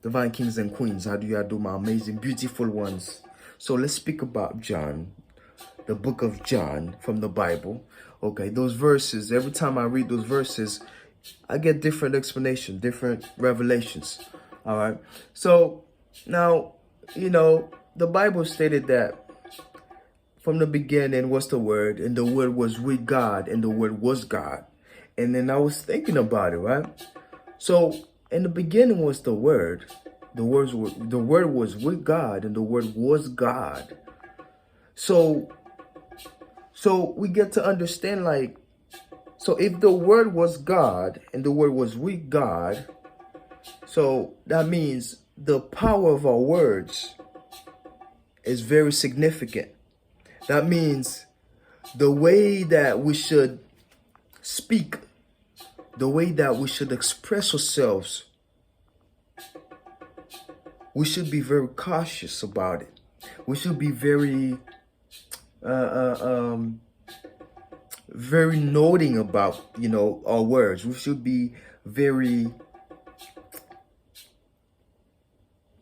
Divine kings and queens, how do you do, my amazing, beautiful ones? So let's speak about John, the book of John from the Bible. Okay, those verses, every time I read those verses, I get different explanation, different revelations. All right. So now, the Bible stated that from the beginning was the Word, and the Word was with God, and the Word was God. And then I was thinking about it, right? So in the beginning was the Word. The Word was with God, and the Word was God. So we get to understand, like, so if the Word was God and the Word was with God, so that means the power of our words is very significant. That means the way that we should speak, the way that we should express ourselves, we should be very cautious about it. We should be very very noting about, our words. We should be very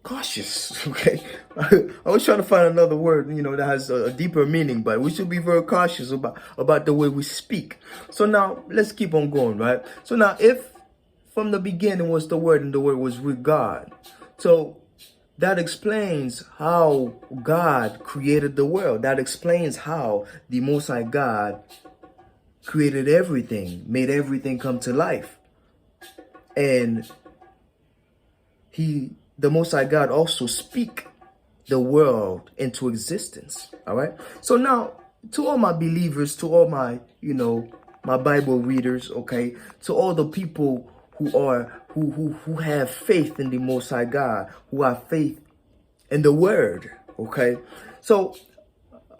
cautious. Okay, I was trying to find another word, that has a deeper meaning, but we should be very cautious about the way we speak. So now let's keep on going, right? So now, if from the beginning was the Word and the Word was with God, so that explains how God created the world. That explains how the Most High God created everything, made everything come to life. And the Most High God also speak the world into existence. All right. So now, to all my believers, to all my, my Bible readers, okay, to all the people who have faith in the Most High God, who have faith in the Word, okay. So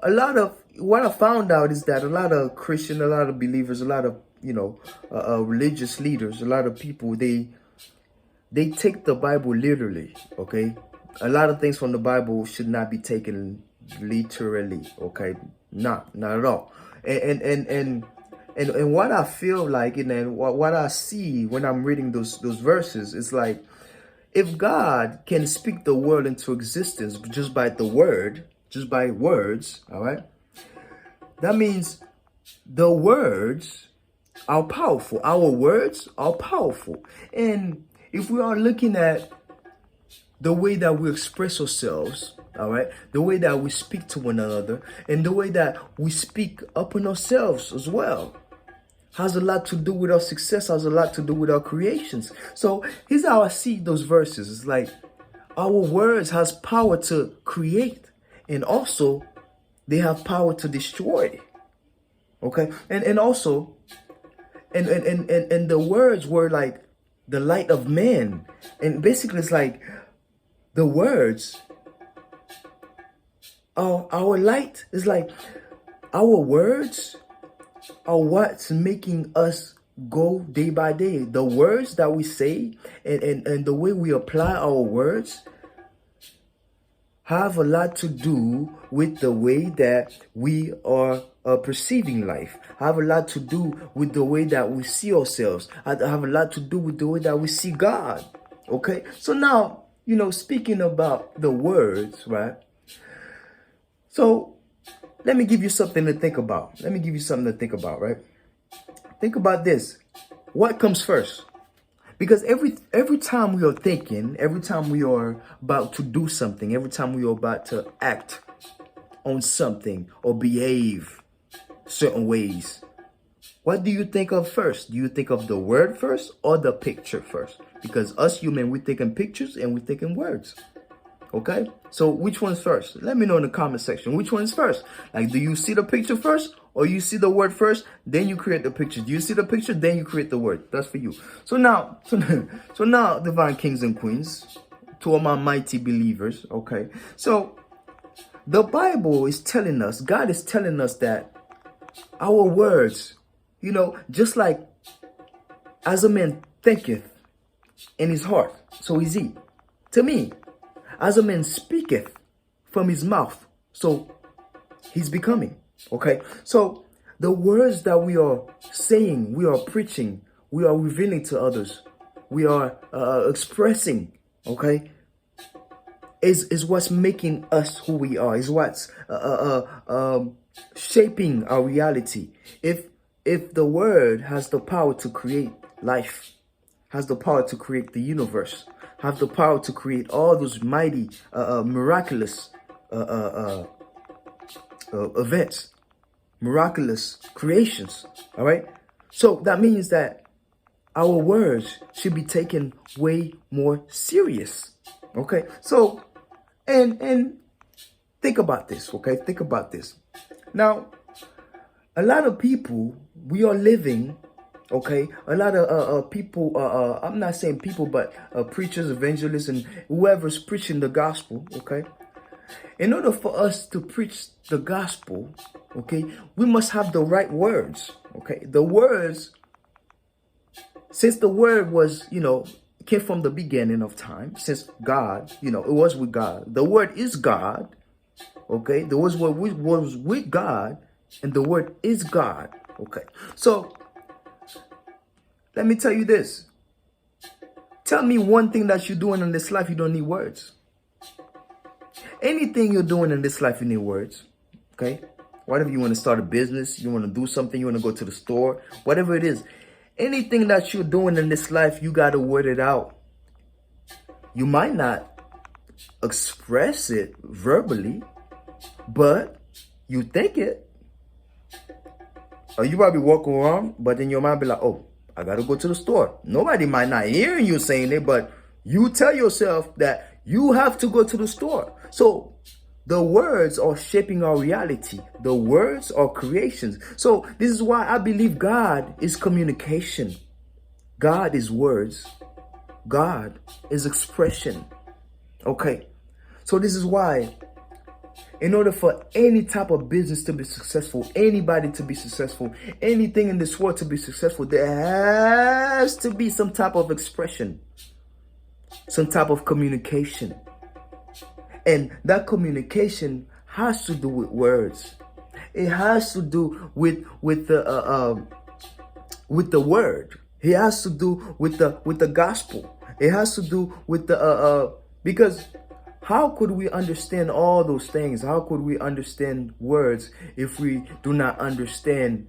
a lot of what I found out is that a lot of Christian, a lot of believers, a lot of religious leaders, a lot of people, they take the Bible literally, okay. A lot of things from the Bible should not be taken literally, okay. Not at all. And what I feel like, and what I see when I'm reading those verses is like, if God can speak the world into existence just by the word, just by words, all right, that means the words are powerful. Our words are powerful. And if we are looking at the way that we express ourselves, all right, the way that we speak to one another, and the way that we speak upon ourselves as well, has a lot to do with our success, has a lot to do with our creations. So here's how I see those verses. It's like our words has power to create, and also they have power to destroy. Okay, and also, and the words were like the light of man, and basically it's like the words are our light. It's like our words are what's making us go day by day. The words that we say and the way we apply our words have a lot to do with the way that we are perceiving life, have a lot to do with the way that we see ourselves, have a lot to do with the way that we see God. Okay, so now, speaking about the words, right? So let me give you something to think about. Right? Think about this. What comes first? Because every time we are thinking, every time we are about to do something, every time we are about to act on something or behave certain ways, what do you think of first? Do you think of the word first or the picture first? Because us human, we think in pictures and we think in words. Okay, so which one's first? Let me know in the comment section. Which one's first? Like, do you see the picture first, or you see the word first, then you create the picture? Do you see the picture, then you create the word? That's for you. So now, divine kings and queens, to all my mighty believers. Okay, so the Bible is telling us, God is telling us that our words, just like as a man thinketh in his heart, so is he. To me, as a man speaketh from his mouth, so he's becoming. Okay, so the words that we are saying, we are preaching, we are revealing to others, we are expressing okay, is what's making us who we are, is what's shaping our reality. If the word has the power to create life, has the power to create the universe, have the power to create all those mighty, miraculous events, miraculous creations, all right? So that means that our words should be taken way more serious, okay? So, and think about this, okay? Think about this. Now, a lot of people, we are living, okay? A lot of people, I'm not saying people, but preachers, evangelists, and whoever's preaching the gospel, okay? In order for us to preach the gospel, okay, we must have the right words, okay? The words, since the word was, came from the beginning of time, since God, it was with God. The word is God, okay? The word was with God, and the word is God, okay? So, let me tell you this. Tell me one thing that you're doing in this life you don't need words. Anything you're doing in this life, you need words, okay? Whatever you want to start a business, you want to do something, you want to go to the store, whatever it is. Anything that you're doing in this life, you got to word it out. You might not express it verbally, but you think it. Or you probably walk around, but in your mind be like, oh, I got to go to the store. Nobody might not hear you saying it, but you tell yourself that you have to go to the store. So the words are shaping our reality. The words are creations. So this is why I believe God is communication. God is words. God is expression. Okay. So this is why, in order for any type of business to be successful, anybody to be successful, anything in this world to be successful, there has to be some type of expression, some type of communication. And that communication has to do with words. It has to do with the word. It has to do with the gospel. It has to do with because how could we understand all those things? How could we understand words if we do not understand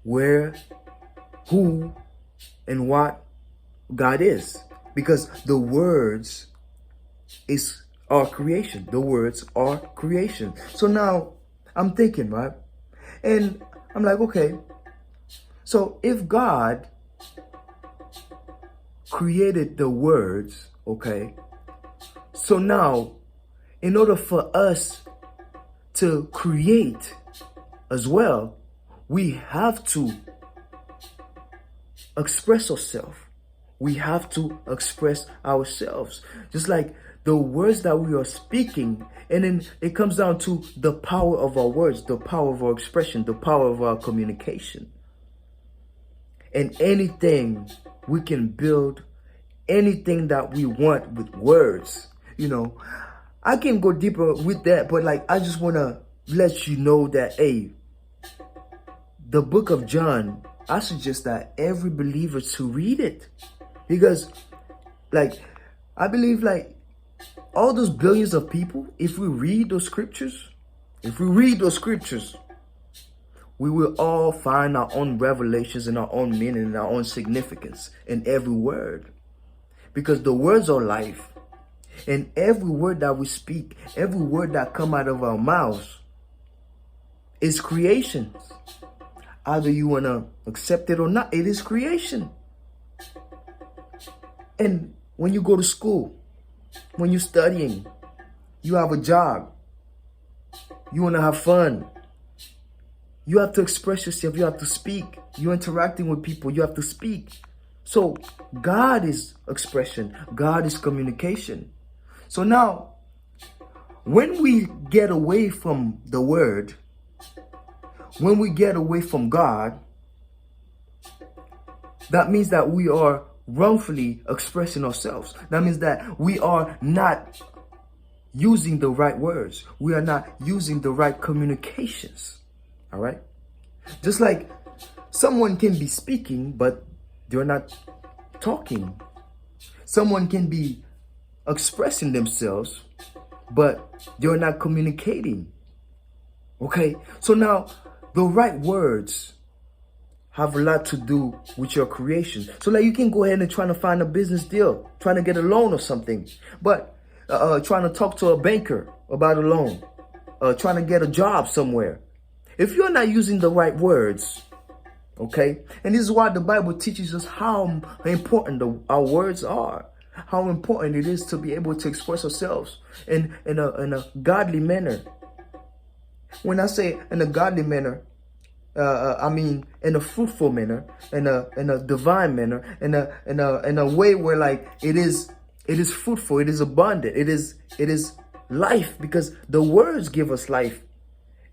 where, who, and what God is? Because the words is our creation. The words are creation. So now I'm thinking, right? And I'm like, okay, so if God created the words, okay, so now in order for us to create as well, we have to express ourselves. We have to express ourselves. Just like the words that we are speaking, and then it comes down to the power of our words, the power of our expression, the power of our communication. And anything we can build, anything that we want with words, I can go deeper with that, but like I just want to let you know that, hey, the book of John, I suggest that every believer to read it. Because like I believe like all those billions of people, if we read those scriptures, we will all find our own revelations and our own meaning and our own significance in every word. Because the words are life. And every word that we speak, every word that come out of our mouths is creations. Either you want to accept it or not, it is creation. And when you go to school, when you're studying, you have a job, you want to have fun, you have to express yourself, you have to speak, you're interacting with people, you have to speak. So God is expression, God is communication. So now, when we get away from the word, when we get away from God, that means that we are wrongfully expressing ourselves. That means that we are not using the right words. We are not using the right communications. All right? Just like someone can be speaking, but they're not talking. someone can be expressing themselves, but they're not communicating. Okay, so now the right words have a lot to do with your creation. So like you can go ahead and try to find a business deal, trying to get a loan or something, but trying to talk to a banker about a loan, trying to get a job somewhere. If you're not using the right words, okay, and this is why the Bible teaches us how important our words are, how important it is to be able to express ourselves in a godly manner. When I say in a godly manner, I mean in a fruitful manner, in a divine manner, in a way where like it is fruitful, it is abundant, it is life, because the words give us life,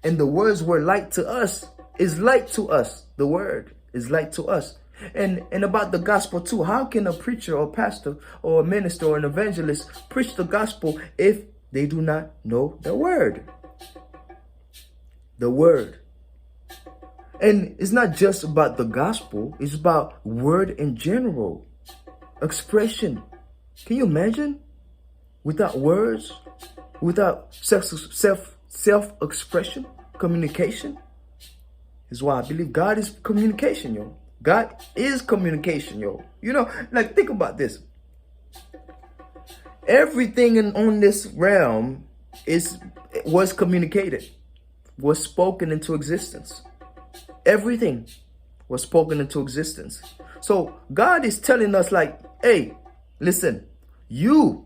and the words were light to us, is light to us. The word is light to us. And about the gospel too. How can a preacher or pastor or a minister or an evangelist preach the gospel if they do not know the word? The word. And it's not just about the gospel, it's about word in general. Expression. Can you imagine? Without words, without self-expression, communication. Is why I believe God is communication, yo. God is communication, yo. You know, like think about this. Everything on this realm was communicated, was spoken into existence. Everything was spoken into existence. So God is telling us like, hey, listen, you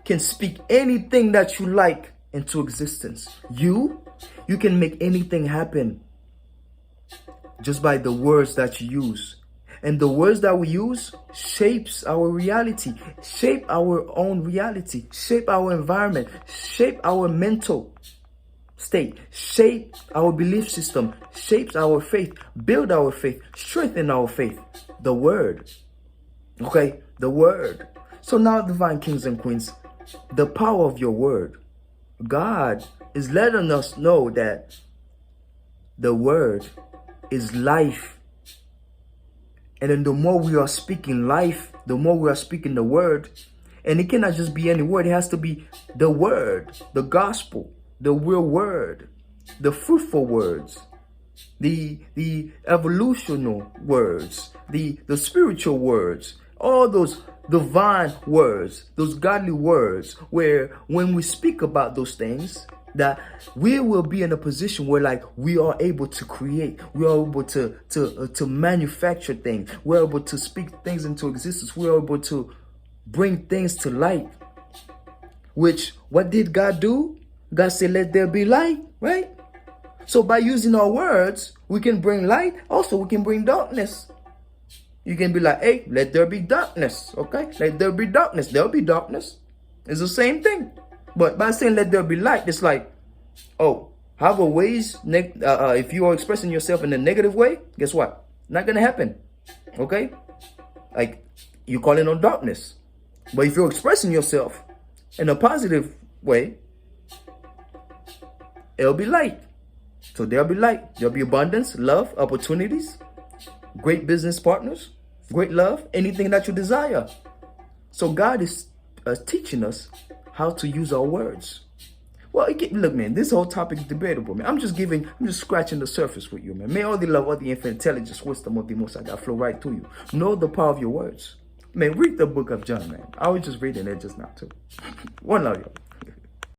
can speak anything that you like into existence. You can make anything happen just by the words that you use. And the words that we use shapes our reality, shape our own reality, shape our environment, shape our mental state, shape our belief system, shapes our faith, build our faith, strengthen our faith. The word. Okay, the word. So now, divine kings and queens, the power of your word. God is letting us know that the word is life. And then the more we are speaking life, the more we are speaking the word. And it cannot just be any word. It has to be the word, the gospel, the real word, the fruitful words, the evolutional words, the spiritual words, all those divine words, those godly words, where when we speak about those things, that we will be in a position where like we are able to create, we are able to manufacture things, we're able to speak things into existence, we're able to bring things to light. Which, what did God do? God said, let there be light, right? So by using our words, we can bring light. Also, we can bring darkness. You can be like, hey, let there be darkness, okay? Let there be darkness. There'll be darkness. It's the same thing. But by saying let there be light, it's like, oh, however ways, if you are expressing yourself in a negative way, guess what? Not going to happen, okay? Like, you're calling on darkness. But if you're expressing yourself in a positive way, it'll be light. So there'll be light. There'll be abundance, love, opportunities, great business partners, great love, anything that you desire. So God is teaching us how to use our words. Well, look, man, this whole topic is debatable, man. I'm just scratching the surface with you, man. May all the love, all the infinite intelligence, wisdom of the Most High God flow right through you. Know the power of your words. Man, read the book of John, man. I was just reading it just now, too. One love, y'all.